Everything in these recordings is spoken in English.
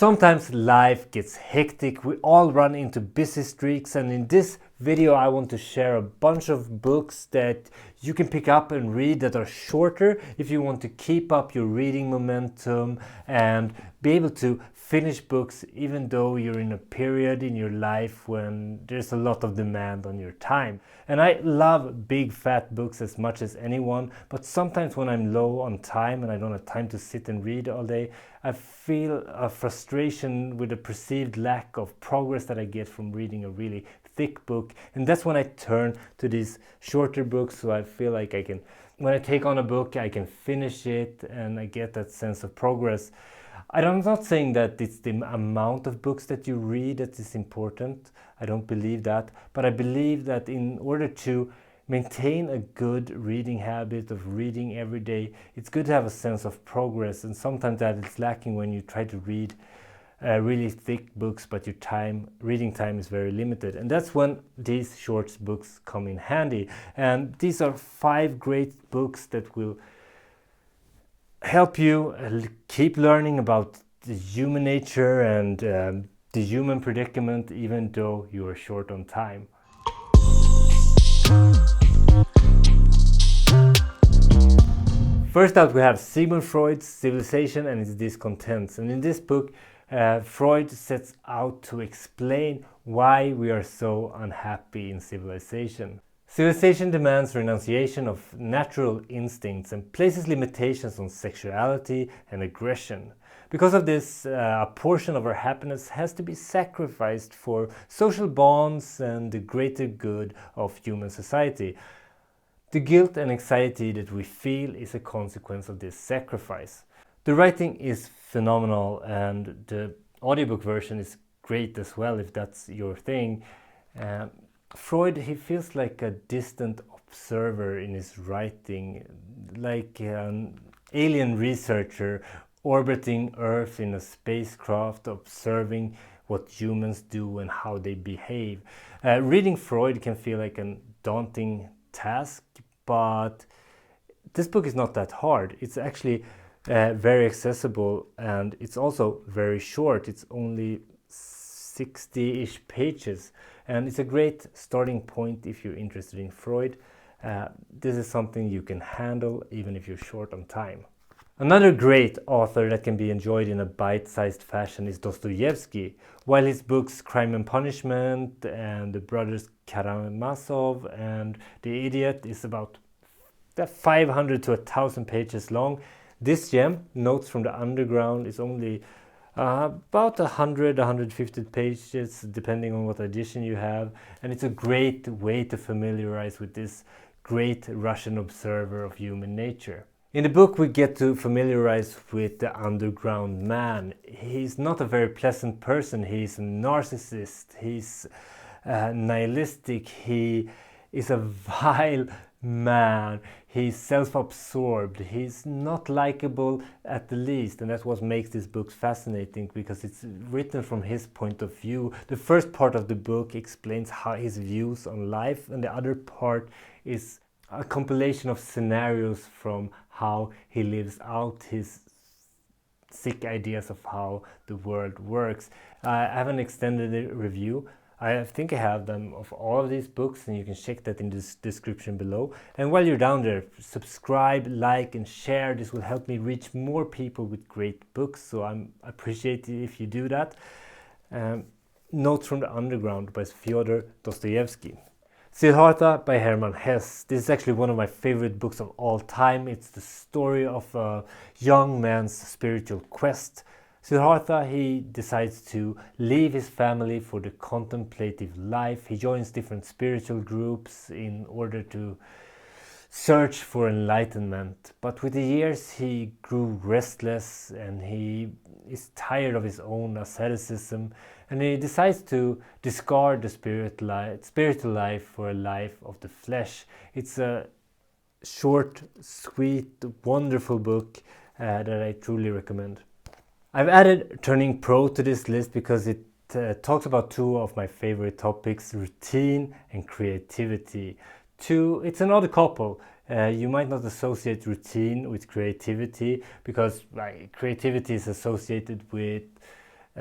Sometimes life gets hectic, we all run into busy streaks, and in this video I want to share a bunch of books that you can pick up and read that are shorter if you want to keep up your reading momentum and be able to finish books even though you're in a period in your life when there's a lot of demand on your time. And I love big fat books as much as anyone, but sometimes when I'm low on time and I don't have time to sit and read all day, I feel a frustration with the perceived lack of progress that I get from reading a really thick book, and that's when I turn to these shorter books, so I feel like when I take on a book, I can finish it and I get that sense of progress. I'm not saying that it's the amount of books that you read that is important. I don't believe that, but I believe that in order to maintain a good reading habit of reading every day, it's good to have a sense of progress, and sometimes that is lacking when you try to read really thick books, but your reading time is very limited, and that's when these short books come in handy. And these are 5 great books that will help you keep learning about the human nature and the human predicament, even though you are short on time. First out we have Sigmund Freud's Civilization and its Discontents, and in this book Freud sets out to explain why we are so unhappy in civilization. Civilization demands renunciation of natural instincts and places limitations on sexuality and aggression. Because of this, a portion of our happiness has to be sacrificed for social bonds and the greater good of human society. The guilt and anxiety that we feel is a consequence of this sacrifice. The writing is phenomenal, and the audiobook version is great as well if that's your thing. Freud, he feels like a distant observer in his writing, like an alien researcher orbiting Earth in a spacecraft, observing what humans do and how they behave. Reading Freud can feel like a daunting task, but this book is not that hard. It's actually very accessible, and it's also very short. It's only 60-ish pages, and it's a great starting point if you're interested in Freud. This is something you can handle even if you're short on time. Another great author that can be enjoyed in a bite-sized fashion is Dostoevsky. While his books Crime and Punishment and The Brothers Karamazov and The Idiot is about 500 to 1,000 pages long, this gem, Notes from the Underground, is only about 100-150 pages depending on what edition you have, and it's a great way to familiarize with this great Russian observer of human nature. In the book we get to familiarize with the underground man. He's not a very pleasant person. He's a narcissist, he's nihilistic, he is a vile man, he's self-absorbed, he's not likable at the least, and that's what makes this book fascinating, because it's written from his point of view. The first part of the book explains how his views on life, and the other part is a compilation of scenarios from how he lives out his sick ideas of how the world works. I have an extended review. I think I have them of all of these books, and you can check that in the description below. And while you're down there, subscribe, like and share. This will help me reach more people with great books, so I appreciate it if you do that. Notes from the Underground by Fyodor Dostoevsky. Siddhartha by Hermann Hesse. This is actually one of my favorite books of all time. It's the story of a young man's spiritual quest. Siddhartha, he decides to leave his family for the contemplative life. He joins different spiritual groups in order to search for enlightenment. But with the years he grew restless and he is tired of his own asceticism, and he decides to discard the spiritual life for a life of the flesh. It's a short, sweet, wonderful book that I truly recommend. I've added Turning Pro to this list because it talks about 2 of my favorite topics, routine and creativity. It's an odd couple. You might not associate routine with creativity because creativity is associated with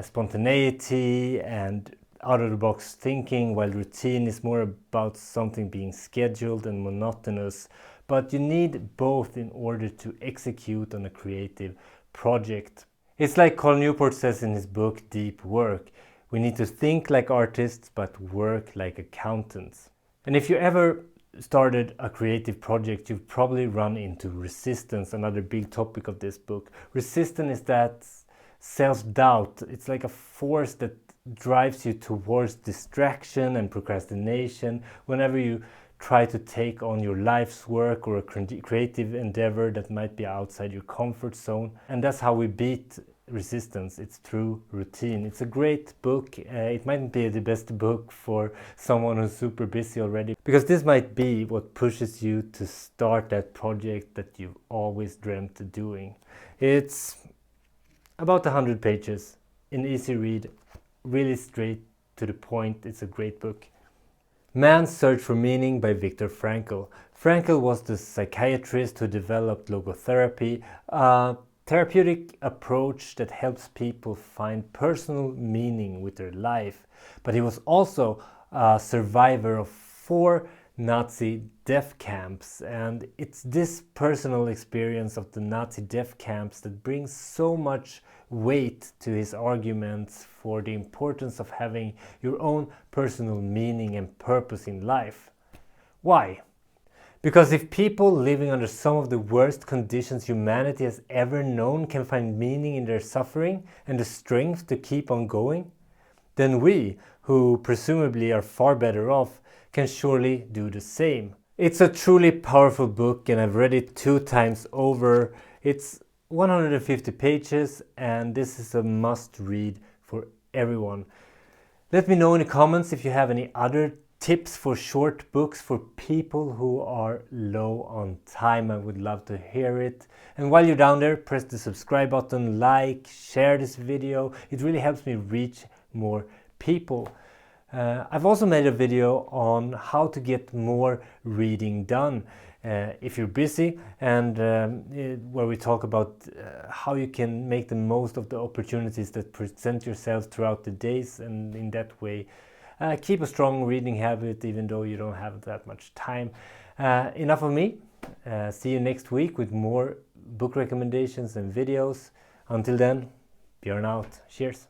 spontaneity and out-of-the-box thinking, while routine is more about something being scheduled and monotonous. But you need both in order to execute on a creative project. It's like Carl Newport says in his book Deep Work. We need to think like artists but work like accountants. And if you ever started a creative project, you've probably run into resistance, another big topic of this book. Resistance is that self-doubt. It's like a force that drives you towards distraction and procrastination whenever you try to take on your life's work or a creative endeavor that might be outside your comfort zone. And that's how we beat resistance. It's through routine. It's a great book. It might be the best book for someone who's super busy already, because this might be what pushes you to start that project that you've always dreamt of doing. It's about 100 pages, an easy read, really straight to the point. It's a great book. Man's Search for Meaning by Viktor Frankl. Frankl was the psychiatrist who developed logotherapy, a therapeutic approach that helps people find personal meaning with their life. But he was also a survivor of 4 Nazi death camps, and it's this personal experience of the Nazi death camps that brings so much weight to his arguments for the importance of having your own personal meaning and purpose in life. Why? Because if people living under some of the worst conditions humanity has ever known can find meaning in their suffering and the strength to keep on going, then we, who presumably are far better off, can surely do the same. It's a truly powerful book, and I've read it 2 times over. It's 150 pages, and this is a must-read for everyone. Let me know in the comments if you have any other tips for short books for people who are low on time. I would love to hear it. And while you're down there, press the subscribe button, like, share this video. It really helps me reach more people. I've also made a video on how to get more reading done if you're busy, and where we talk about how you can make the most of the opportunities that present yourself throughout the days, and in that way keep a strong reading habit even though you don't have that much time. Enough of me. See you next week with more book recommendations and videos. Until then, Björn out. Cheers.